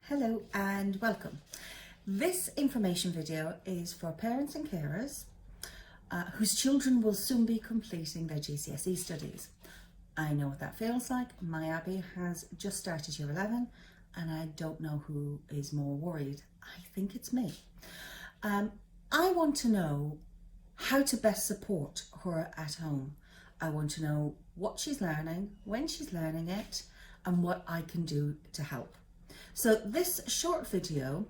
Hello and welcome. This information video is for parents and carers whose children will soon be completing their GCSE studies. I know what that feels like. My Abby has just started year 11 and I don't know who is more worried. I think it's me. I want to know how to best support her at home. I want to know what she's learning, when she's learning it, and what I can do to help. So this short video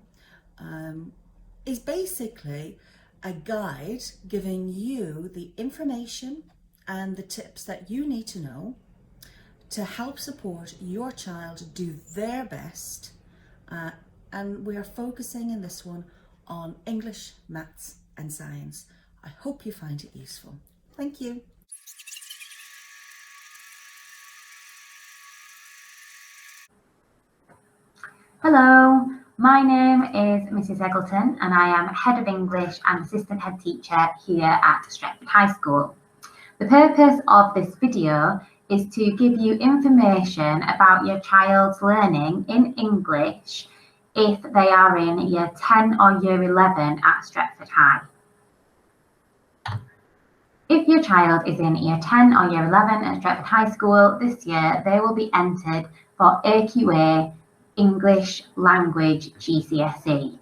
is basically a guide giving you the information and the tips that you need to know to help support your child do their best. And we are focusing in this one on English, maths and science. I hope you find it useful. Thank you. Hello, my name is Mrs Eggleton and I am Head of English and Assistant Head Teacher here at Stretford High School. The purpose of this video is to give you information about your child's learning in English if they are in Year 10 or Year 11 at Stretford High. If your child is in Year 10 or Year 11 at Stretford High School this year, they will be entered for AQA English Language GCSE.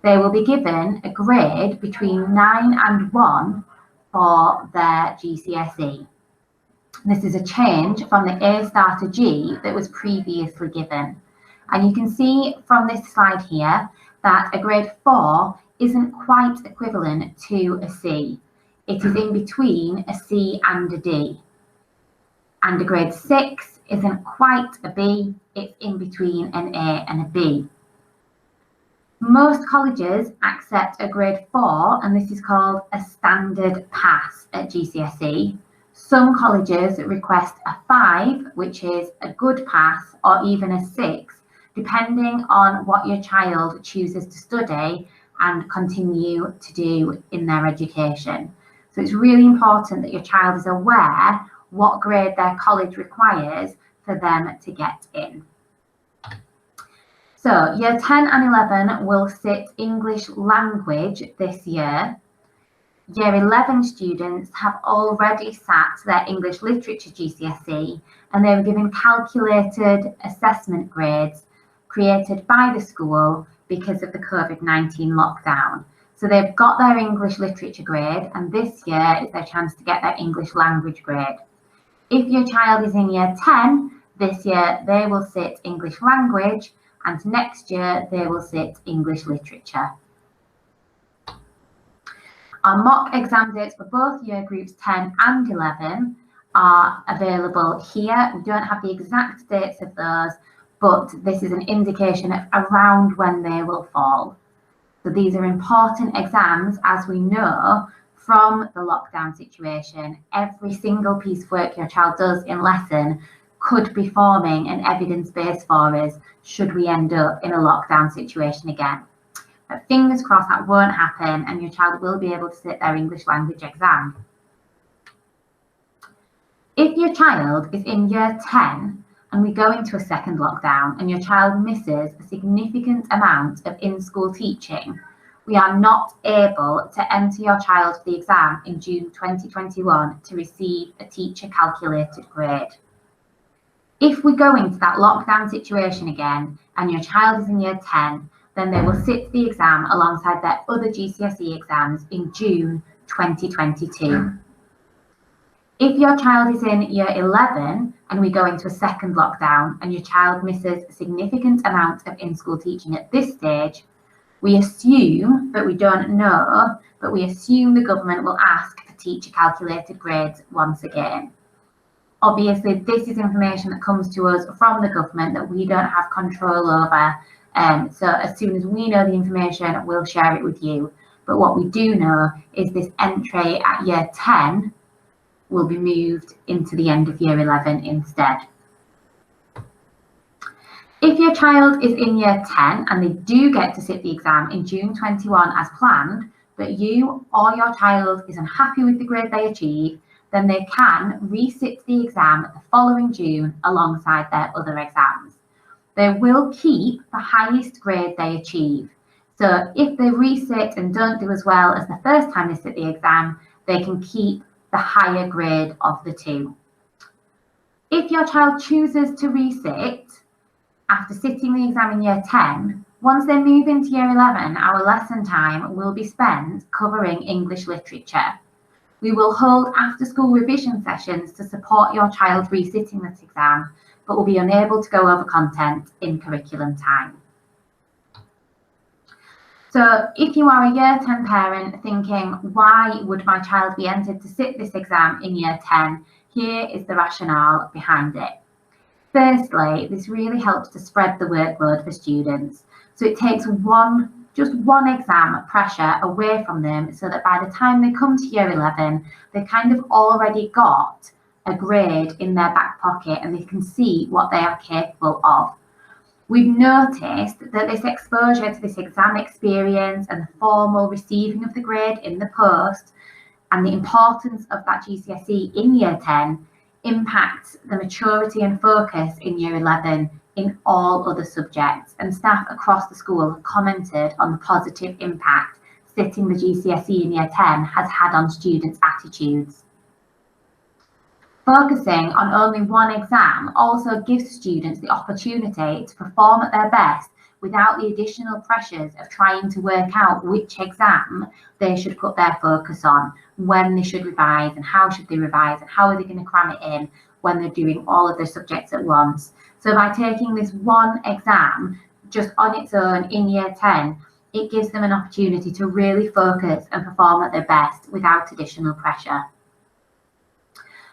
They will be given a grade between 9 and 1 for their GCSE. This is a change from the A star to G that was previously given. And you can see from this slide here that a grade 4 isn't quite equivalent to a C. It is in between a C and a D. And a grade 6 isn't quite a B, it's in between an A and a B. Most colleges accept a grade 4 and this is called a standard pass at GCSE. Some colleges request a 5, which is a good pass, or even a 6, depending on what your child chooses to study and continue to do in their education. So it's really important that your child is aware what grade their college requires for them to get in. So Year 10 and 11 will sit English language this year. Year 11 students have already sat their English literature GCSE and they were given calculated assessment grades created by the school because of the COVID-19 lockdown. So they've got their English literature grade and this year is their chance to get their English language grade. If your child is in Year 10, this year they will sit English language and next year they will sit English literature. Our mock exam dates for both year groups 10 and 11 are available here. We don't have the exact dates of those, but this is an indication of around when they will fall. So these are important exams, as we know from the lockdown situation. Every single piece of work your child does in lesson could be forming an evidence base for us should we end up in a lockdown situation again. But fingers crossed that won't happen and your child will be able to sit their English language exam. If your child is in Year 10 and we go into a second lockdown and your child misses a significant amount of in-school teaching, we are not able to enter your child for the exam in June 2021 to receive a teacher calculated grade. If we go into that lockdown situation again and your child is in Year 10, then they will sit the exam alongside their other GCSE exams in June 2022. If your child is in Year 11 and we go into a second lockdown and your child misses a significant amount of in-school teaching at this stage, we assume, but we don't know, but we assume the government will ask for teacher calculated grades once again. Obviously, this is information that comes to us from the government that we don't have control over. So as soon as we know the information, we'll share it with you. But what we do know is this entry at Year 10 will be moved into the end of Year 11 instead. If your child is in Year 10 and they do get to sit the exam in June 21 as planned, but you or your child is unhappy with the grade they achieve, then they can resit the exam the following June alongside their other exams. they will keep the highest grade they achieve. So if they resit and don't do as well as the first time they sit the exam, they can keep the higher grade of the two. If your child chooses to resit after sitting the exam in year 10, once they move into year 11, our lesson time will be spent covering English literature. We will hold after-school revision sessions to support your child resitting this exam, but will be unable to go over content in curriculum time. So if you are a year 10 parent thinking, why would my child be entered to sit this exam in year 10? Here is the rationale behind it. Firstly, this really helps to spread the workload for students. So it takes just one exam pressure away from them, so that by the time they come to year 11, they kind of already got a grade in their back pocket and they can see what they are capable of. We've noticed that this exposure to this exam experience and the formal receiving of the grade in the post and the importance of that GCSE in year 10 impacts the maturity and focus in year 11 in all other subjects, and staff across the school have commented on the positive impact sitting the GCSE in year 10 has had on students' attitudes. Focusing on only one exam also gives students the opportunity to perform at their best without the additional pressures of trying to work out which exam they should put their focus on, when they should revise and how should they revise and how are they going to cram it in when they're doing all of their subjects at once. So by taking this one exam just on its own in year 10, it gives them an opportunity to really focus and perform at their best without additional pressure.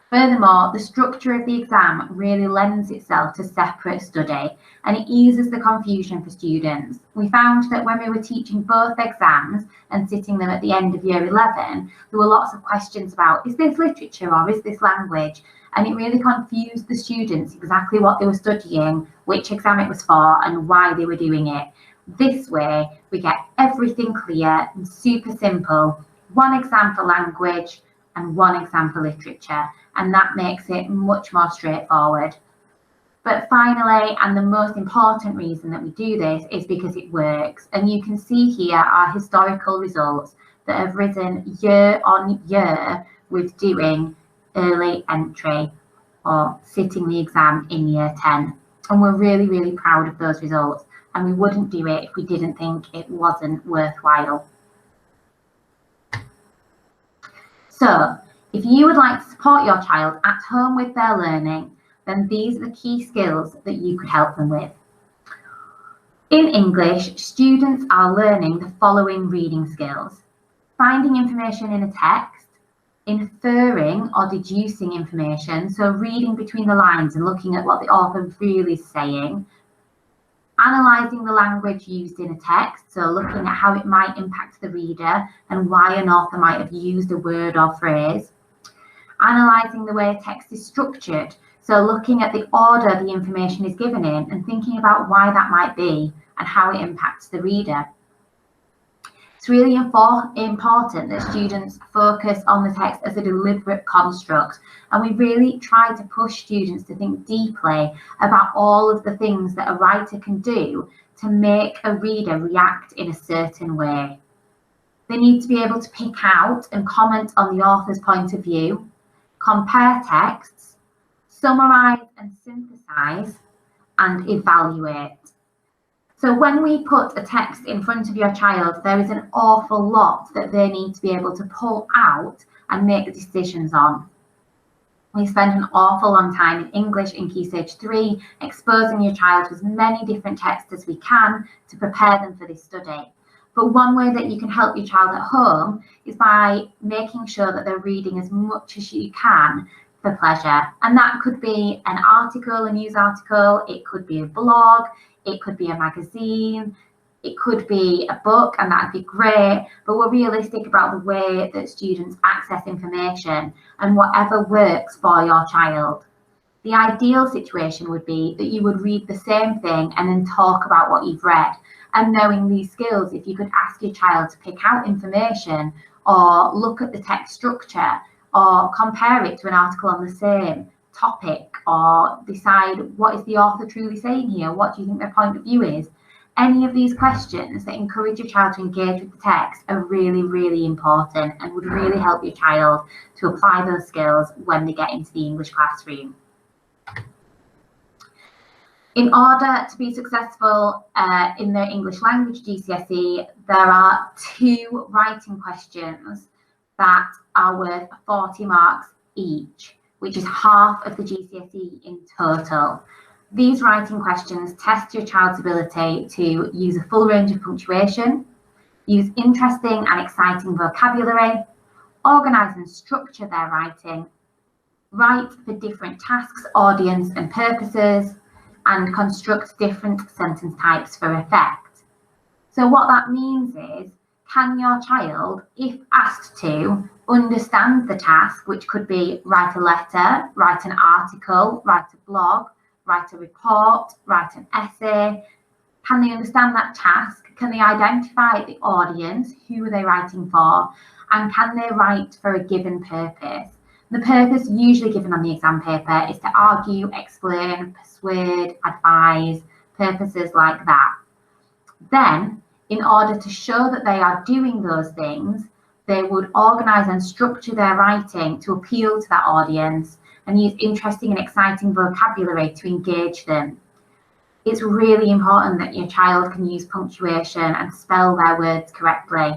Furthermore, the structure of the exam really lends itself to separate study, and it eases the confusion for students. We found that when we were teaching both exams and sitting them at the end of year 11, there were lots of questions about, is this literature or is this language? And it really confused the students exactly what they were studying, which exam it was for, and why they were doing it. This way, we get everything clear and super simple. One exam for language and one exam for literature, and that makes it much more straightforward. But finally, and the most important reason that we do this is because it works. And you can see here our historical results that have risen year on year with doing early entry or sitting the exam in year 10. And we're really, really proud of those results. And we wouldn't do it if we didn't think it wasn't worthwhile. So if you would like to support your child at home with their learning, then these are the key skills that you could help them with. In English, students are learning the following reading skills: finding information in a text, inferring or deducing information, so reading between the lines and looking at what the author really is saying, analysing the language used in a text, so looking at how it might impact the reader and why an author might have used a word or phrase, analysing the way a text is structured, so looking at the order the information is given in and thinking about why that might be and how it impacts the reader. It's really important that students focus on the text as a deliberate construct, and we really try to push students to think deeply about all of the things that a writer can do to make a reader react in a certain way. They need to be able to pick out and comment on the author's point of view, compare texts, summarise and synthesise, and evaluate. So when we put a text in front of your child, there is an awful lot that they need to be able to pull out and make decisions on. We spend an awful long time in English in Key Stage 3 exposing your child to as many different texts as we can to prepare them for this study. But one way that you can help your child at home is by making sure that they're reading as much as you can for pleasure. And that could be an article, a news article, it could be a blog, it could be a magazine, it could be a book, and that'd be great. But we're realistic about the way that students access information and whatever works for your child. The ideal situation would be that you would read the same thing and then talk about what you've read. And knowing these skills, if you could ask your child to pick out information or look at the text structure or compare it to an article on the same topic or decide what is the author truly saying here? What do you think their point of view is? Any of these questions that encourage your child to engage with the text are really, really important and would really help your child to apply those skills when they get into the English classroom. In order to be successful in their English language GCSE, there are 2 writing questions that are worth 40 marks each, which is half of the GCSE in total. These writing questions test your child's ability to use a full range of punctuation, use interesting and exciting vocabulary, organise and structure their writing, write for different tasks, audience and purposes, and construct different sentence types for effect. So what that means is, can your child, if asked to, understand the task, which could be write a letter, write an article, write a blog, write a report, write an essay? Can they understand that task? Can they identify the audience? Who are they writing for? And can they write for a given purpose? The purpose usually given on the exam paper is to argue, explain, persuade, advise, purposes like that. Then, in order to show that they are doing those things, they would organise and structure their writing to appeal to that audience and use interesting and exciting vocabulary to engage them. It's really important that your child can use punctuation and spell their words correctly.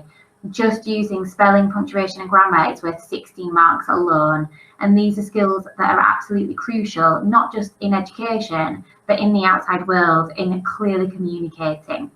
Just using spelling, punctuation and grammar is worth 16 marks alone, and these are skills that are absolutely crucial, not just in education, but in the outside world, in clearly communicating.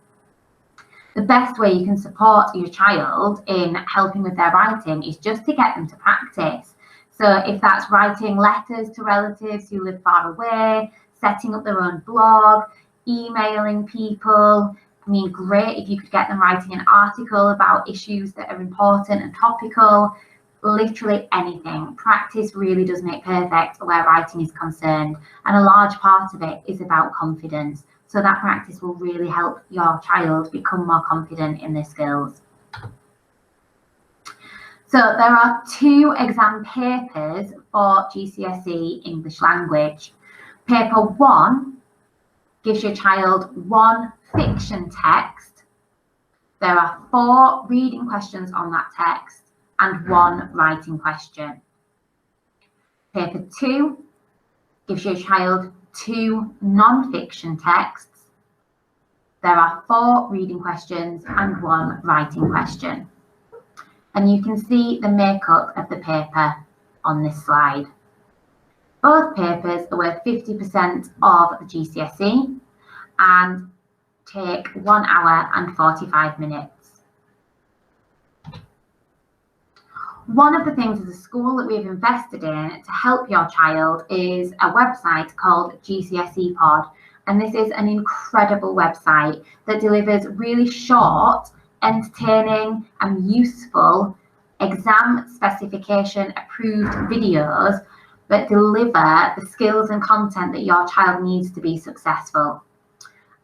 The best way you can support your child in helping with their writing is just to get them to practice. So if that's writing letters to relatives who live far away, setting up their own blog, emailing people, I mean, great if you could get them writing an article about issues that are important and topical, literally anything. Practice really does make perfect where writing is concerned, and a large part of it is about confidence. So that practice will really help your child become more confident in their skills. So there are 2 exam papers for GCSE English language. Paper 1 gives your child 1 fiction text. There are 4 reading questions on that text and 1 writing question. Paper 2 gives your child 2 non-fiction texts. There are 4 reading questions and 1 writing question. And you can see the makeup of the paper on this slide. Both papers are worth 50% of the GCSE and take 1 hour and 45 minutes. One of the things as a school that we've invested in to help your child is a website called GCSE Pod. And this is an incredible website that delivers really short, entertaining and useful exam specification approved videos that deliver the skills and content that your child needs to be successful.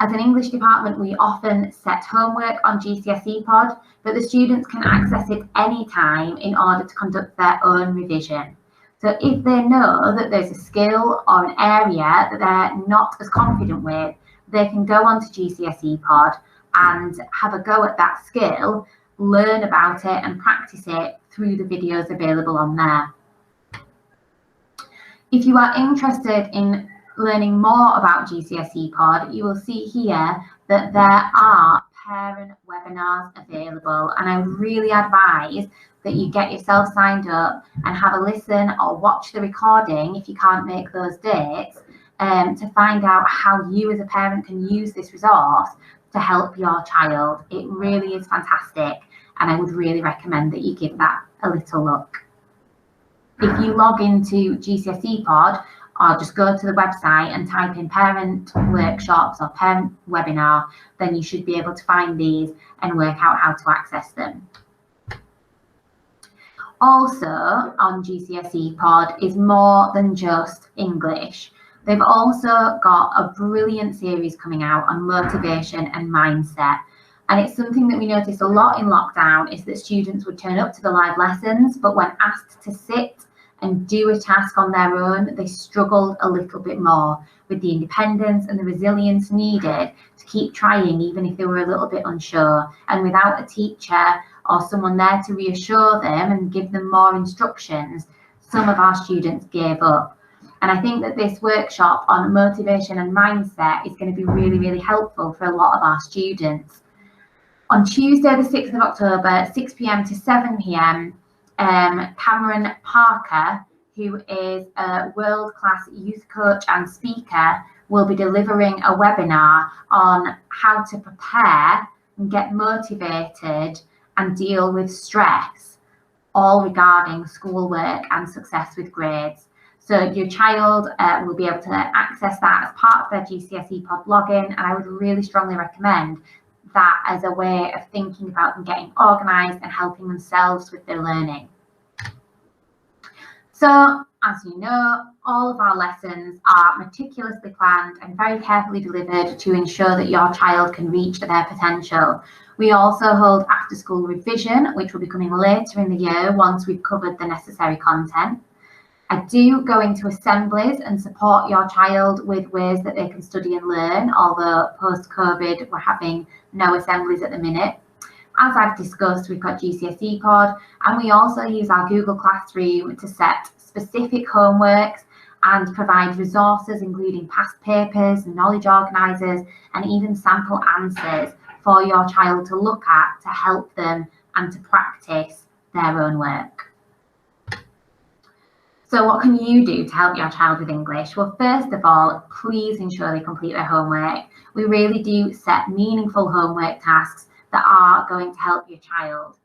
As an English department, we often set homework on GCSE Pod, but the students can access it anytime in order to conduct their own revision. So if they know that there's a skill or an area that they're not as confident with, they can go onto GCSE Pod and have a go at that skill, learn about it and practice it through the videos available on there. If you are interested in learning more about GCSE Pod, you will see here that there are parent webinars available, and I really advise that you get yourself signed up and have a listen or watch the recording if you can't make those dates, to find out how you as a parent can use this resource to help your child. It really is fantastic, and I would really recommend that you give that a little look. If you log into GCSE Pod, or just go to the website and type in parent workshops or parent webinar, then you should be able to find these and work out how to access them. Also on GCSE Pod is more than just English. They've also got a brilliant series coming out on motivation and mindset. And it's something that we noticed a lot in lockdown, is that students would turn up to the live lessons, but when asked to sit and do a task on their own, they struggled a little bit more with the independence and the resilience needed to keep trying, even if they were a little bit unsure. And without a teacher or someone there to reassure them and give them more instructions, some of our students gave up. And I think that this workshop on motivation and mindset is going to be really, really helpful for a lot of our students. On Tuesday, the 6th of October, 6 p.m. to 7 p.m, Cameron Parker, who is a world-class youth coach and speaker, will be delivering a webinar on how to prepare and get motivated and deal with stress, all regarding schoolwork and success with grades. So your child will be able to access that as part of their GCSE pod login, and I would really strongly recommend that as a way of thinking about them getting organised and helping themselves with their learning. So, as you know, all of our lessons are meticulously planned and very carefully delivered to ensure that your child can reach their potential. We also hold after-school revision, which will be coming later in the year once we've covered the necessary content. I do go into assemblies and support your child with ways that they can study and learn, although post-COVID we're having no assemblies at the minute. As I've discussed, we've got GCSE Pod, and we also use our Google Classroom to set specific homeworks and provide resources including past papers, knowledge organisers, and even sample answers for your child to look at to help them and to practice their own work. So what can you do to help your child with English? Well, first of all, please ensure they complete their homework. We really do set meaningful homework tasks that are going to help your child.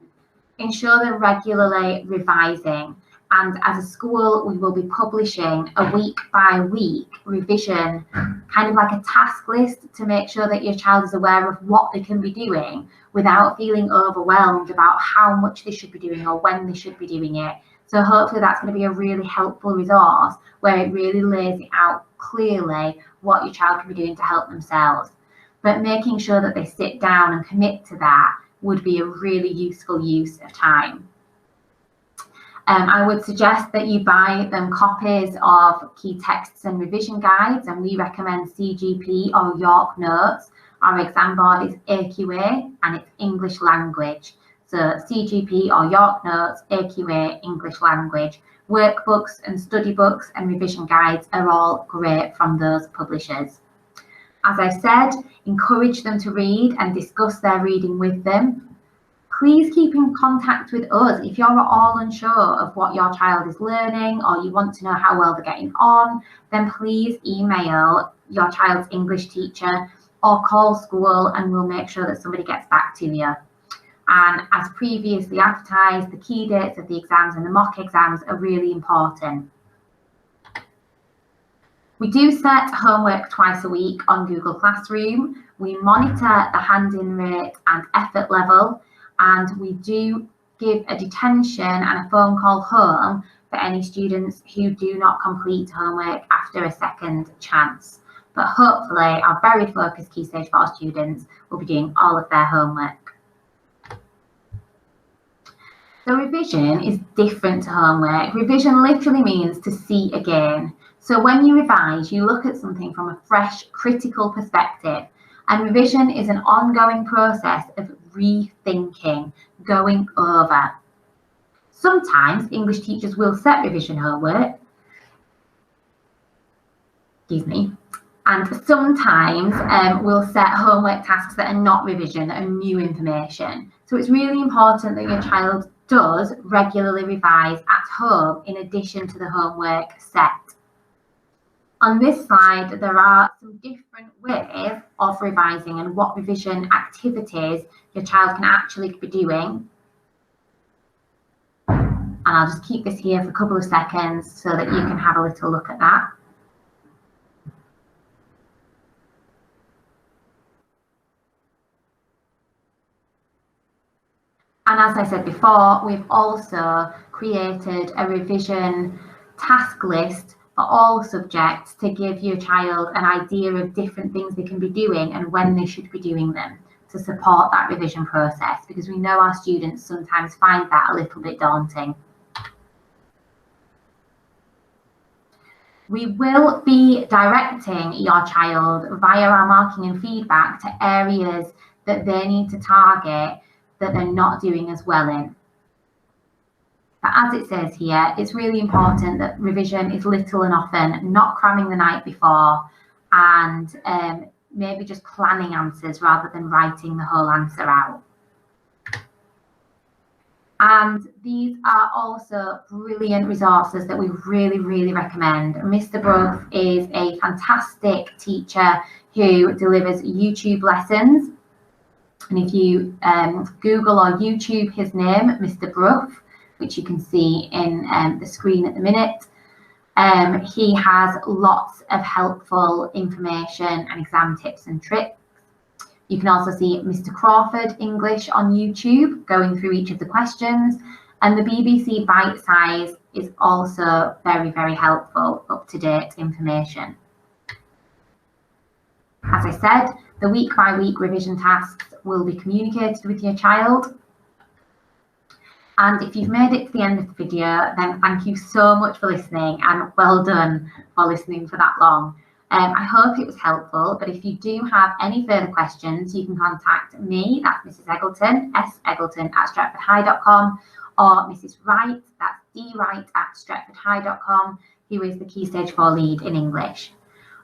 Ensure they're regularly revising. And as a school, we will be publishing a week by week revision, kind of like a task list to make sure that your child is aware of what they can be doing without feeling overwhelmed about how much they should be doing or when they should be doing it. So hopefully that's going to be a really helpful resource where it really lays it out clearly what your child can be doing to help themselves. But making sure that they sit down and commit to that would be a really useful use of time. I would suggest that you buy them copies of key texts and revision guides, and we recommend CGP or York Notes. Our exam board is AQA and it's English language. So CGP or York Notes, AQA, English language. Workbooks and study books and revision guides are all great from those publishers. As I said, encourage them to read and discuss their reading with them. Please keep in contact with us. If you're at all unsure of what your child is learning or you want to know how well they're getting on, then please email your child's English teacher or call school and we'll make sure that somebody gets back to you. And as previously advertised, the key dates of the exams and the mock exams are really important. We do set homework twice a week on Google Classroom. We monitor the hand-in rate and effort level, and we do give a detention and a phone call home for any students who do not complete homework after a second chance. But hopefully our very focused Key Stage 4 students will be doing all of their homework. So revision is different to homework. Revision literally means to see again. So when you revise, you look at something from a fresh, critical perspective. And revision is an ongoing process of rethinking, going over. Sometimes English teachers will set revision homework, and sometimes we'll set homework tasks that are not revision, that are new information. So it's really important that your child does regularly revise at home in addition to the homework set. On this slide, there are some different ways of revising and what revision activities your child can actually be doing. And I'll just keep this here for a couple of seconds so that you can have a little look at that. And as I said before, we've also created a revision task list for all subjects to give your child an idea of different things they can be doing and when they should be doing them to support that revision process, because we know our students sometimes find that a little bit daunting. We will be directing your child via our marking and feedback to areas that they need to target that they're not doing as well in. But as it says here, it's really important that revision is little and often, not cramming the night before, and maybe just planning answers rather than writing the whole answer out. And these are also brilliant resources that we really recommend. Mr. Bruff is a fantastic teacher who delivers YouTube lessons. And if you Google or YouTube his name, Mr. Bruff, which you can see in the screen at the minute, he has lots of helpful information and exam tips and tricks. You can also see Mr. Crawford English on YouTube going through each of the questions, and the BBC Bite Size is also very helpful, up-to-date information. As I said, the week-by-week revision tasks will be communicated with your child. And if you've made it to the end of the video, then thank you so much for listening, and well done for listening for that long. I hope it was helpful, but if you do have any further questions, you can contact me, that's Mrs. Eggleton, seggleton@stretfordhigh.com, or Mrs. Wright, that's dwright@stretfordhigh.com, who is the Key Stage 4 lead in English.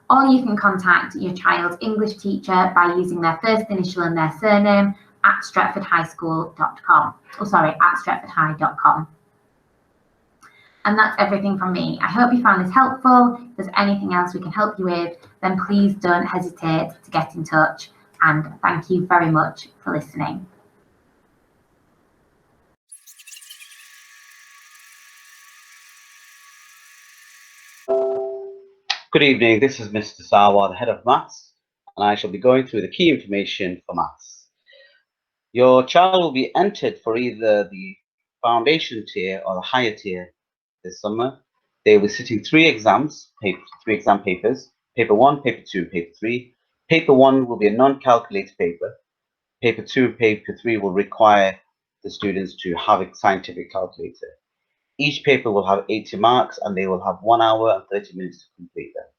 Or you can contact your child's English teacher by using their first initial and their surname at stretfordhighschool.com. Oh, sorry, at stretfordhigh.com. And that's everything from me. I hope you found this helpful. If there's anything else we can help you with, then please don't hesitate to get in touch. And thank you very much for listening. Good evening, this is Mr. Sawa, the Head of Maths, and I shall be going through the key information for Maths. Your child will be entered for either the foundation tier or the higher tier this summer. They will be sitting three exam papers, paper 1, paper 2, paper 3. Paper 1 will be a non-calculated paper. Paper 2 and paper 3 will require the students to have a scientific calculator. Each paper will have 80 marks and they will have 1 hour and 30 minutes to complete them.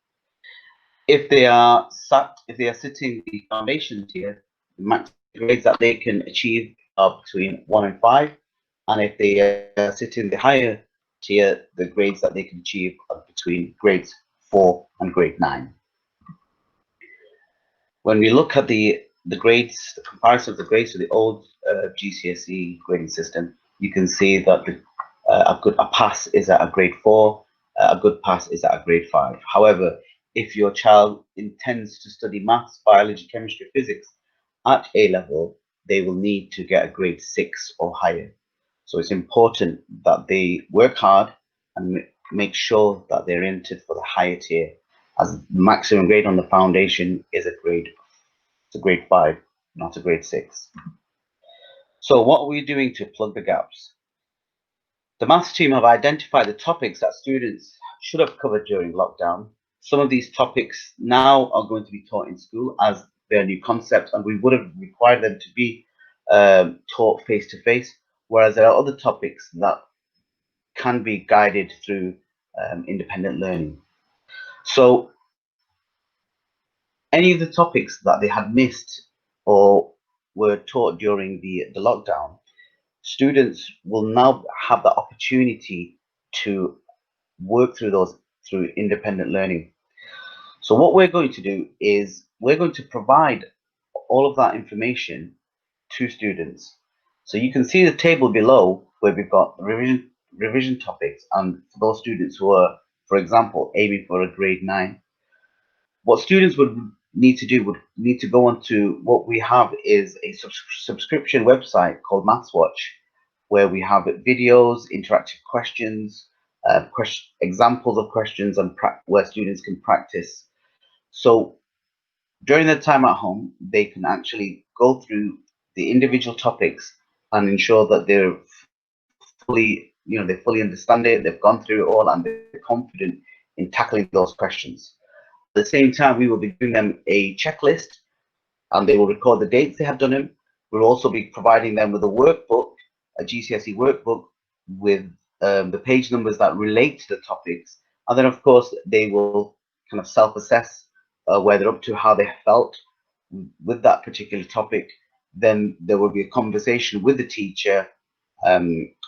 If they are sitting the foundation tier, the max grades that they can achieve are between 1 and 5, and if they are sitting the higher tier, the grades that they can achieve are between grades 4 and grade 9. When we look at the grades, the comparison of the grades to the old GCSE grading system, you can see that a pass is at a grade 4, a good pass is at a grade 5. However, if your child intends to study maths, biology, chemistry, physics at A level, they will need to get a grade 6 or higher. So it's important that they work hard and make sure that they're entered for the higher tier, as the maximum grade on the foundation is a grade 5, not a grade 6. So what are we doing to plug the gaps? The maths team have identified the topics that students should have covered during lockdown. Some of these topics now are going to be taught in school as their new concepts, and we would have required them to be taught face-to-face, whereas there are other topics that can be guided through independent learning. So any of the topics that they had missed or were taught during the lockdown, students will now have the opportunity to work through those through independent learning. So what we're going to do is we're going to provide all of that information to students. So you can see the table below where we've got revision topics, and for those students who are, for example, aiming for a grade 9, what students would need to do would need to go on to what we have is a subscription website called MathsWatch, where we have videos, interactive questions, examples of questions, and where students can practice. So during their time at home, they can actually go through the individual topics and ensure that they're fully, they fully understand it, they've gone through it all, and they're confident in tackling those questions. At the same time, we will be giving them a checklist, and they will record the dates they have done them. We'll also be providing them with a workbook, a GCSE workbook with the page numbers that relate to the topics, And then, of course, they will kind of self-assess where they're up to, how they felt with that particular topic. Then there will be a conversation with the teacher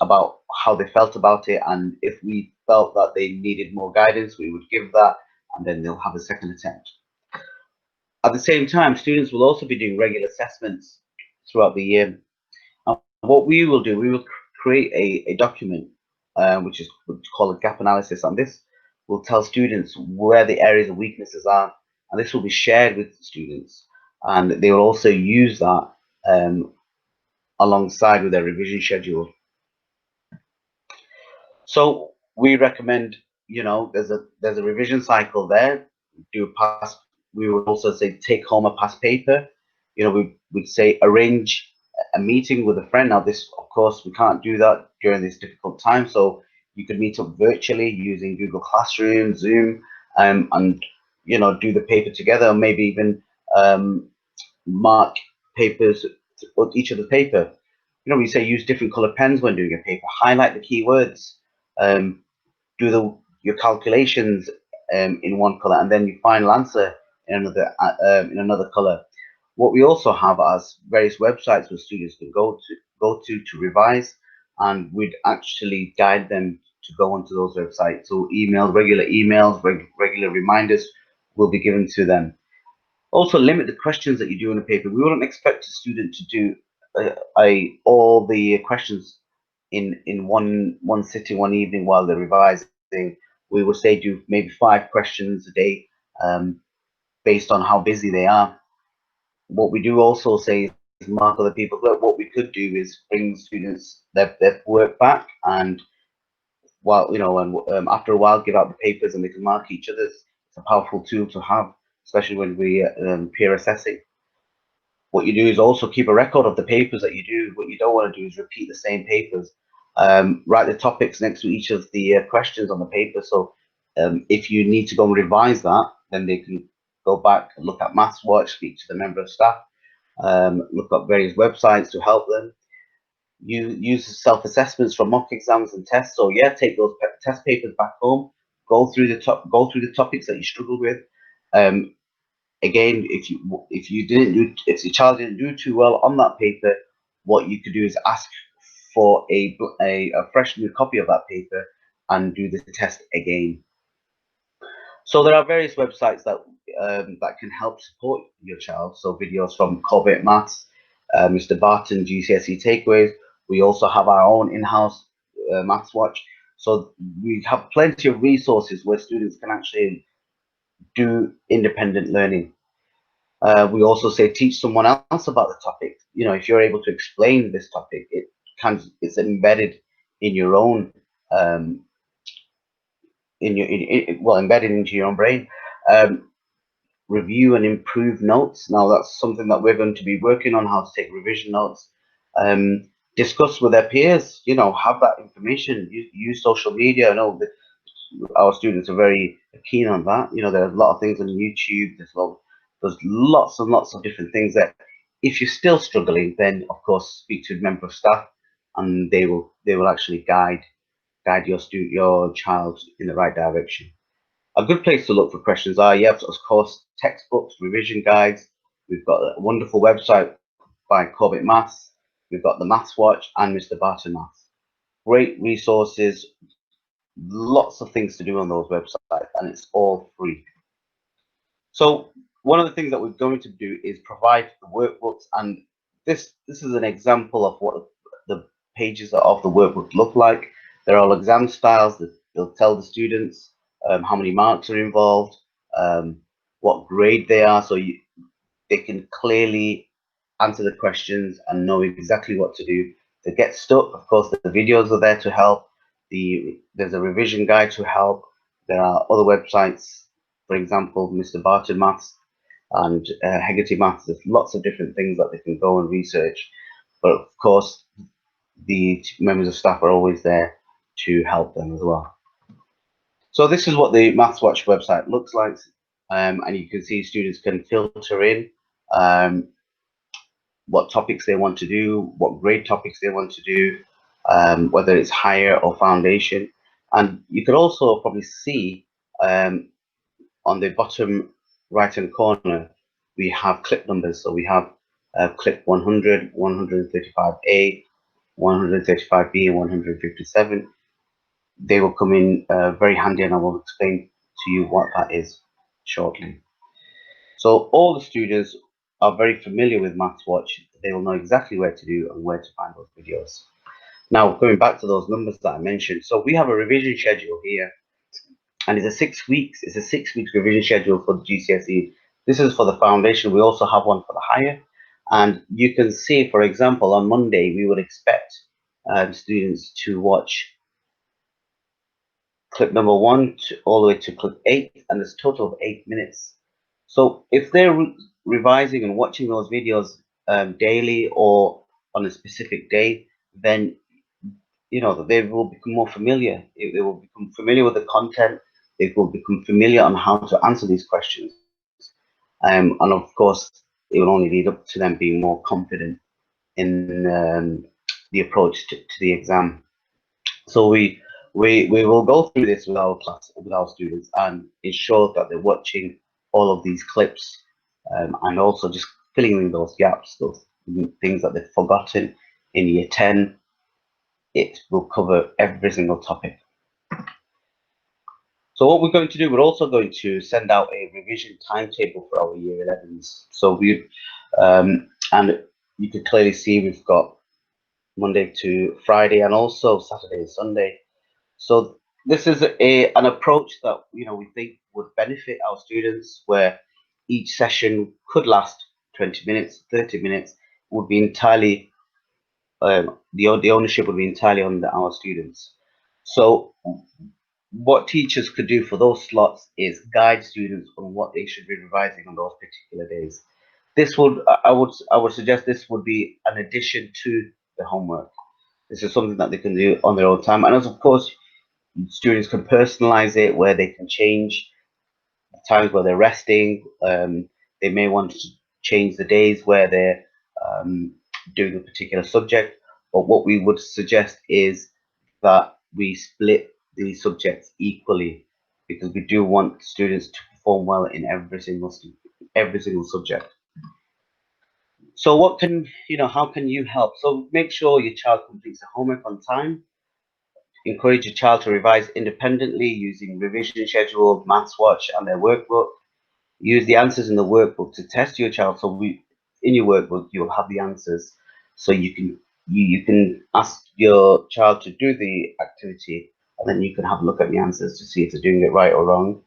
about how they felt about it, and if we felt that they needed more guidance, we would give that, and then they'll have a second attempt. At the same time, students will also be doing regular assessments throughout the year. And what we will do, we will create a document which is called a gap analysis, and this will tell students where the areas of weaknesses are, and this will be shared with the students, and they will also use that alongside with their revision schedule. So we recommend, there's a revision cycle there. Do past. We would also say take home a past paper. We'd say arrange a meeting with a friend. Now, this, of course, we can't do that during this difficult time. So you could meet up virtually using Google Classroom, Zoom, and do the paper together. Maybe even mark papers on each of the paper. We say use different color pens when doing a paper. Highlight the keywords. Do your calculations in one color, and then your final answer in another color. What we also have as various websites where students can go to revise, and we'd actually guide them to go onto those websites. So regular emails, regular reminders will be given to them. Also, limit the questions that you do in a paper. We wouldn't expect a student to do all the questions in one sitting, one evening while they're revising. We would say do maybe 5 questions a day, based on how busy they are. What we do also say is mark other people's work. What we could do is bring students their work back, and after a while give out the papers and they can mark each other's. It's a powerful tool to have, especially when we peer assessing. What you do is also keep a record of the papers that you do. What you don't want to do is repeat the same papers. Write the topics next to each of the questions on the paper. So if you need to go and revise that, then they can go back and look at Maths Watch, speak to the member of staff, look up various websites to help them. You use self-assessments from mock exams and tests. So yeah, take those test papers back home, go through the topics that you struggled with. Again, if your child didn't do too well on that paper, what you could do is ask for a fresh new copy of that paper and do the test again. So there are various websites that can help support your child. So videos from Corbett Maths, Mr. Barton GCSE Takeaways. We also have our own in-house Maths Watch. So we have plenty of resources where students can actually do independent learning. We also say teach someone else about the topic. If you're able to explain this topic, it's embedded in your own embedded into your own brain. Review and improve notes. Now that's something that we're going to be working on, how to take revision notes. Discuss with their peers. Have that information. Use social media. I know that our students are very keen on that. There's a lot of things on YouTube. There's lots and lots of different things that, if you're still struggling, then of course speak to a member of staff, and they will actually guide your child in the right direction. A good place to look for questions are, of course, textbooks, revision guides. We've got a wonderful website by Corbett Maths. We've got the Maths Watch and Mr. Barton Maths. Great resources, lots of things to do on those websites, and it's all free. So one of the things that we're going to do is provide the workbooks, and this is an example of what the pages of the workbook look like. They're all exam styles that they'll tell the students how many marks are involved, what grade they are, so they can clearly answer the questions and know exactly what to do. If they get stuck, of course, the videos are there to help. There's a revision guide to help. There are other websites, for example, Mr. Barton Maths and Hegarty Maths. There's lots of different things that they can go and research. But of course, the members of staff are always there to help them as well. So this is what the Maths Watch website looks like. And you can see students can filter in what topics they want to do, what grade topics they want to do, whether it's higher or foundation. And you could also probably see on the bottom right hand corner, we have clip numbers. So we have clip 100, 135A, 135B, and 157. They will come in very handy, and I will explain to you what that is shortly. So all the students are very familiar with MathsWatch. They will know exactly where to do and where to find those videos. Now, going back to those numbers that I mentioned, so we have a revision schedule here, and it's a 6 weeks. It's a 6 weeks revision schedule for the GCSE. This is for the foundation. We also have one for the higher, and you can see, for example, on Monday we would expect students to watch clip number 1 all the way to clip 8, and it's a total of 8 minutes. So if they're revising and watching those videos daily or on a specific day, then they will become more familiar. They will become familiar with the content. They will become familiar on how to answer these questions. And of course, it will only lead up to them being more confident in the approach to the exam. So we will go through this with our class, with our students, and ensure that they're watching all of these clips, and also just filling in those gaps, those things that they've forgotten in year 10. It will cover every single topic. So what we're going to do, we're also going to send out a revision timetable for our year 11s. So and you can clearly see we've got Monday to Friday and also Saturday and Sunday. So this is an approach that we think would benefit our students, where each session could last 20 minutes, 30 minutes, would be entirely the ownership would be entirely on our students. So what teachers could do for those slots is guide students on what they should be revising on those particular days. This would I would suggest this would be an addition to the homework. This is something that they can do on their own time, and as of course students can personalize it, where they can change the times where they're resting. They may want to change the days where they're doing a particular subject, but what we would suggest is that we split the subjects equally, because we do want students to perform well in every single subject. So how can you help? So make sure your child completes the homework on time. Encourage your child to revise independently using revision schedule, MathsWatch, and their workbook. Use the answers in the workbook to test your child. So in your workbook, you'll have the answers, so you can ask your child to do the activity, and then you can have a look at the answers to see if they're doing it right or wrong.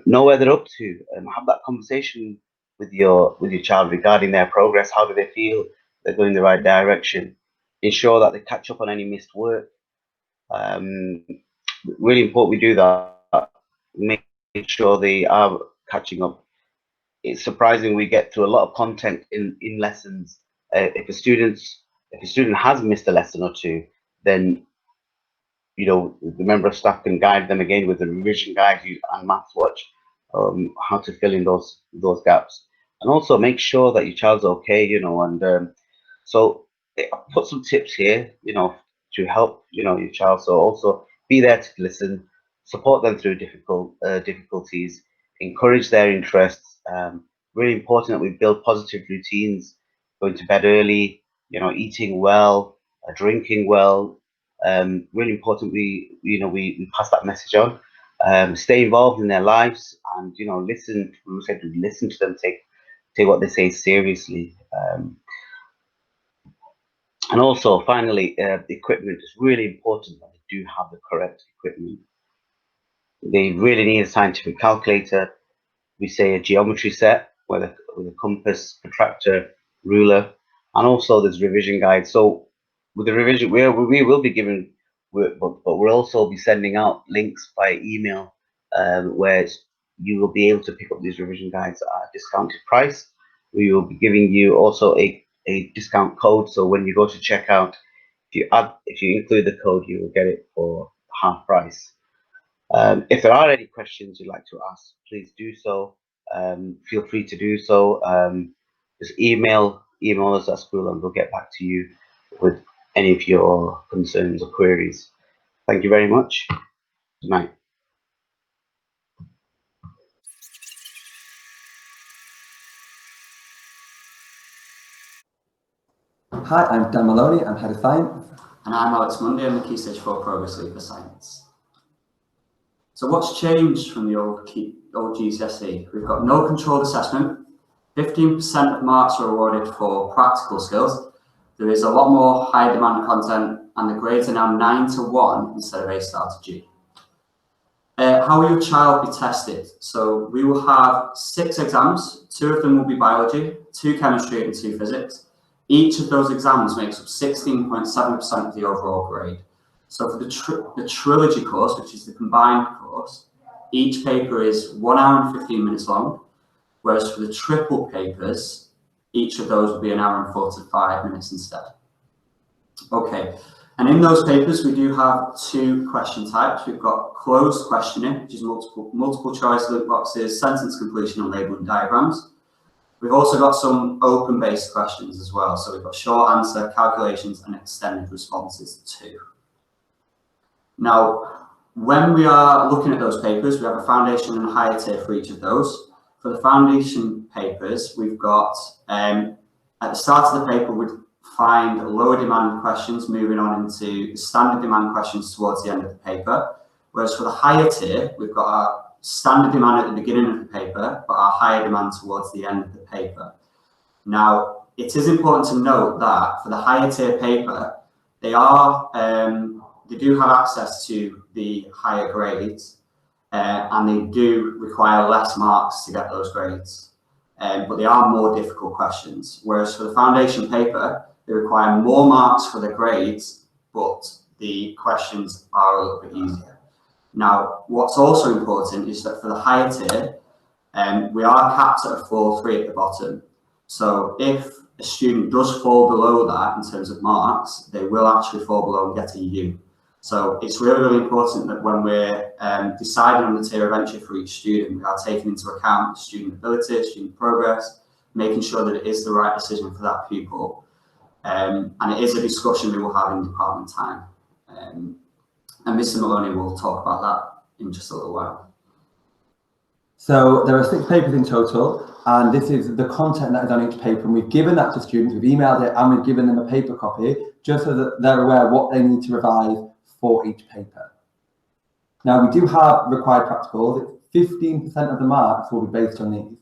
Know where they're up to, and have that conversation with your child regarding their progress. How do they feel they're going in the right direction? Ensure that they catch up on any missed work. Really important we do that. Make sure they are catching up. It's surprising we get through a lot of content in lessons. If a student has missed a lesson or two, then the member of staff can guide them again with the revision guide and MathsWatch, how to fill in those gaps, and also make sure that your child's okay. And so I put some tips here, to help your child. So also be there to listen, support them through difficulties, encourage their interests. Really important that we build positive routines, going to bed early, eating well, drinking well. Really important we pass that message on. Stay involved in their lives, and listen. We said to listen to them, take what they say seriously. And also, finally, the equipment is really important that they do have the correct equipment. They really need a scientific calculator. We say a geometry set with a compass, protractor, ruler, and also there's revision guide. So with the revision, we will be given work, but we'll also be sending out links by email, where you will be able to pick up these revision guides at a discounted price. We will be giving you also a discount code. So when you go to checkout, if you include the code, you will get it for half price. If there are any questions you'd like to ask, please do so. Feel free to do so. Just email us at school, and we'll get back to you with any of your concerns or queries. Thank you very much. Good night. Hi, I'm Dan Maloney, I'm Head of Science. And I'm Alex Mundy, I'm the Key Stage 4 Progress Lead for Science. So what's changed from the old GCSE? We've got no controlled assessment, 15% of marks are awarded for practical skills, there is a lot more high demand content, and the grades are now 9 to 1 instead of A star to G. How will your child be tested? So we will have 6 exams, 2 of them will be biology, 2 chemistry and 2 physics. Each of those exams makes up 16.7% of the overall grade. So for the trilogy course, which is the combined course, each paper is 1 hour and 15 minutes long, whereas for the triple papers, each of those will be 1 hour and 45 minutes instead. Okay, and in those papers, we do have 2 question types. We've got closed questioning, which is multiple choice loop boxes, sentence completion and labeling diagrams. We've also got some open-based questions as well. So we've got short answer, calculations, and extended responses too. Now, when we are looking at those papers, we have a foundation and a higher tier for each of those. For the foundation papers, we've got, at the start of the paper, we'd find lower demand questions moving on into standard demand questions towards the end of the paper. Whereas for the higher tier, we've got our standard demand at the beginning of the paper, but our higher demand towards the end of the paper. Now, it is important to note that for the higher tier paper, they do have access to the higher grades, and they do require less marks to get those grades. But they are more difficult questions. Whereas for the foundation paper, they require more marks for the grades, but the questions are a little bit easier. Now, what's also important is that for the higher tier, we are capped at a 4.3 at the bottom. So if a student does fall below that in terms of marks, they will actually fall below and get a U. So it's really, really important that when we're deciding on the tier of entry for each student, we are taking into account student ability, student progress, making sure that it is the right decision for that pupil. And it is a discussion we will have in department time. And Mr. Maloney will talk about that in just a little while. So there are 6 papers in total, and this is the content that is on each paper, and we've given that to students, we've emailed it, and we've given them a paper copy, just so that they're aware what they need to revise for each paper. Now, we do have required practicals. 15% of the marks will be based on these.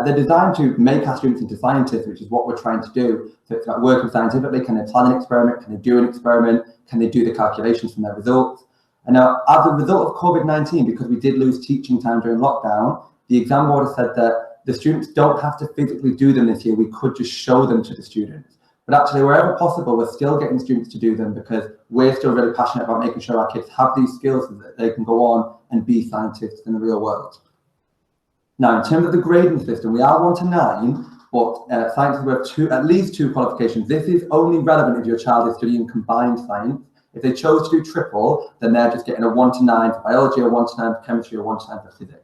They're designed to make our students into scientists, which is what we're trying to do. So it's about working scientifically. Can they plan an experiment? Can they do an experiment? Can they do the calculations from their results? And now, as a result of COVID-19, because we did lose teaching time during lockdown, the exam board said that the students don't have to physically do them this year. We could just show them to the students. But actually, wherever possible, we're still getting students to do them because we're still really passionate about making sure our kids have these skills so that they can go on and be scientists in the real world. Now, in terms of the grading system, we are 1 to 9, but science is worth at least 2 qualifications. This is only relevant if your child is studying combined science. If they chose to do triple, then they're just getting a 1 to 9 for biology, a 1 to 9 for chemistry, or 1 to 9 for physics.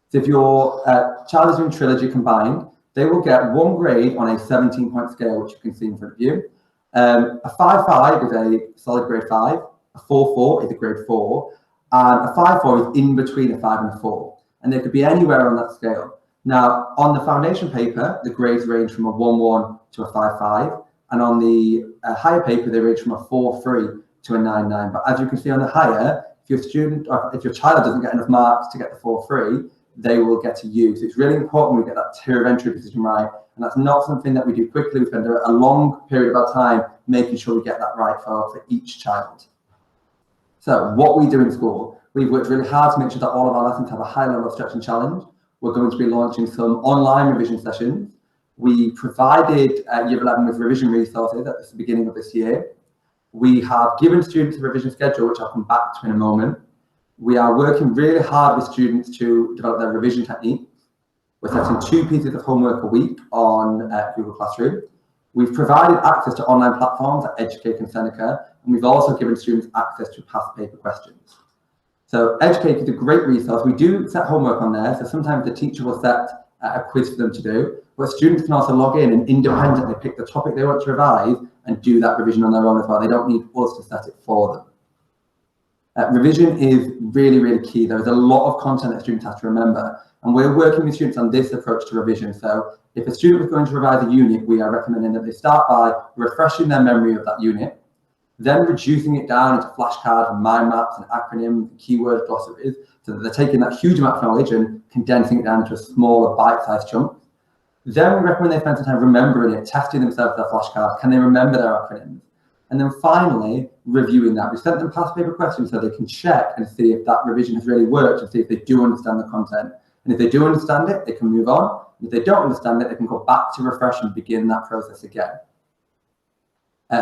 So if your child is doing trilogy combined, they will get 1 grade on a 17-point scale, which you can see in front of you. A 5.5 is a solid grade 5, a 4.4 is a grade 4, and a 5.4 is in between a 5 and a 4. And they could be anywhere on that scale. Now, on the foundation paper, the grades range from a 1.1 to a 5.5, and on the higher paper, they range from a 4.3 to a 9.9. But as you can see on the higher, if your student, or if your child doesn't get enough marks to get the 4.3, they will get a U. So it's really important we get that tier of entry decision right, and that's not something that we do quickly. We spend a long period of our time making sure we get that right for each child. So what we do in school, we've worked really hard to make sure that all of our lessons have a high level of stretch and challenge. We're going to be launching some online revision sessions. We provided Year 11 with revision resources at the beginning of this year. We have given students a revision schedule, which I'll come back to in a moment. We are working really hard with students to develop their revision techniques. We're setting 2 pieces of homework a week on Google Classroom. We've provided access to online platforms like Educate and Seneca, and we've also given students access to past paper questions. So Educate is a great resource. We do set homework on there, so sometimes the teacher will set a quiz for them to do, but students can also log in and independently pick the topic they want to revise and do that revision on their own as well. They don't need us to set it for them. Revision is really, really key. There is a lot of content that students have to remember, and we're working with students on this approach to revision. So if a student is going to revise a unit, we are recommending that they start by refreshing their memory of that unit, then reducing it down into flashcards and mind maps and acronyms, keywords, glossaries, so that they're taking that huge amount of knowledge and condensing it down into a smaller bite-sized chunk. Then we recommend they spend some time remembering it, testing themselves with their flashcards. Can they remember their acronyms? And then finally, reviewing that. We sent them past paper questions so they can check and see if that revision has really worked and see if they do understand the content. And if they do understand it, they can move on. If they don't understand it, they can go back to refresh and begin that process again.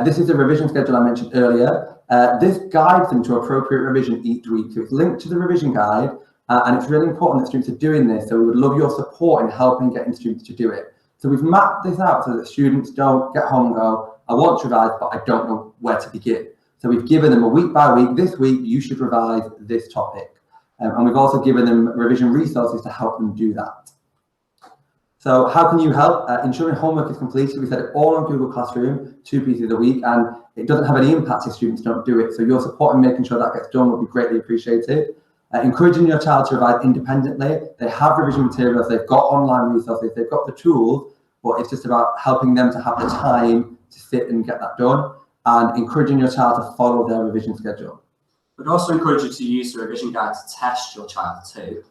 This is the revision schedule I mentioned earlier. This guides them to appropriate revision each week. So it's linked to the revision guide, and it's really important that students are doing this. So we would love your support in helping getting students to do it. So we've mapped this out so that students don't get home and go, I want to revise, but I don't know where to begin. So we've given them a week by week. This week, you should revise this topic. And we've also given them revision resources to help them do that. So how can you help? Ensuring homework is completed. We set it all on Google Classroom, 2 pieces a week, and it doesn't have any impact if students don't do it. So your support in making sure that gets done would be greatly appreciated. Encouraging your child to revise independently. They have revision materials, they've got online resources, they've got the tools, but it's just about helping them to have the time to sit and get that done, and encouraging your child to follow their revision schedule. We'd also encourage you to use the revision guide to test your child too.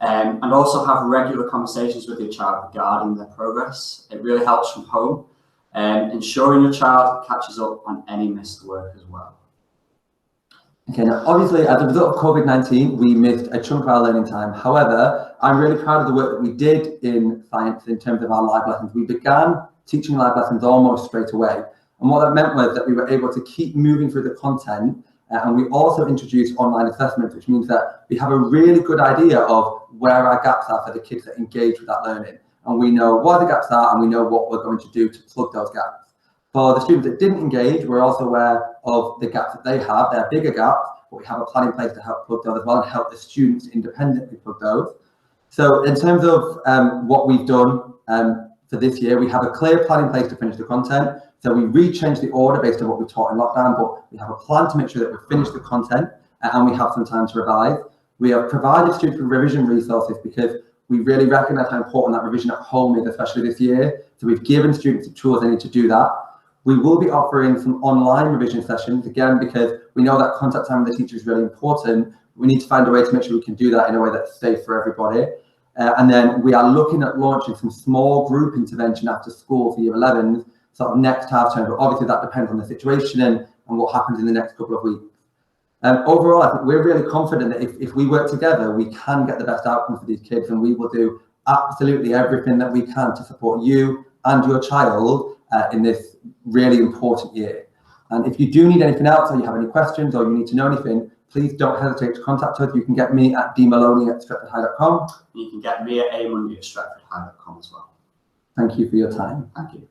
And also have regular conversations with your child regarding their progress. It really helps from home, ensuring your child catches up on any missed work as well. Okay, now obviously as a result of COVID-19, we missed a chunk of our learning time. However, I'm really proud of the work that we did in science in terms of our live lessons. We began teaching live lessons almost straight away. And what that meant was that we were able to keep moving through the content, and we also introduced online assessments, which means that we have a really good idea of where our gaps are for the kids that engage with that learning. And we know what the gaps are, and we know what we're going to do to plug those gaps. For the students that didn't engage, we're also aware of the gaps that they have. They're bigger gaps, but we have a plan in place to help plug those as well and help the students independently plug those. So in terms of what we've done for this year, we have a clear plan in place to finish the content. So we re-changed the order based on what we taught in lockdown, but we have a plan to make sure that we finish the content and we have some time to revise. We have provided students with revision resources because we really recognise how important that revision at home is, especially this year. So we've given students the tools they need to do that. We will be offering some online revision sessions, again, because we know that contact time with the teacher is really important. We need to find a way to make sure we can do that in a way that's safe for everybody. And then we are looking at launching some small group intervention after school for Year 11s, sort of next half term, but obviously that depends on the situation and what happens in the next couple of weeks. Overall, I think we're really confident that if we work together, we can get the best outcome for these kids, and we will do absolutely everything that we can to support you and your child in this really important year. And if you do need anything else, or you have any questions, or you need to know anything, please don't hesitate to contact us. You can get me at dmaloney@stretfordhigh.com. You can get me at amundy@stretfordhigh.com as well. Thank you for your time. Thank you.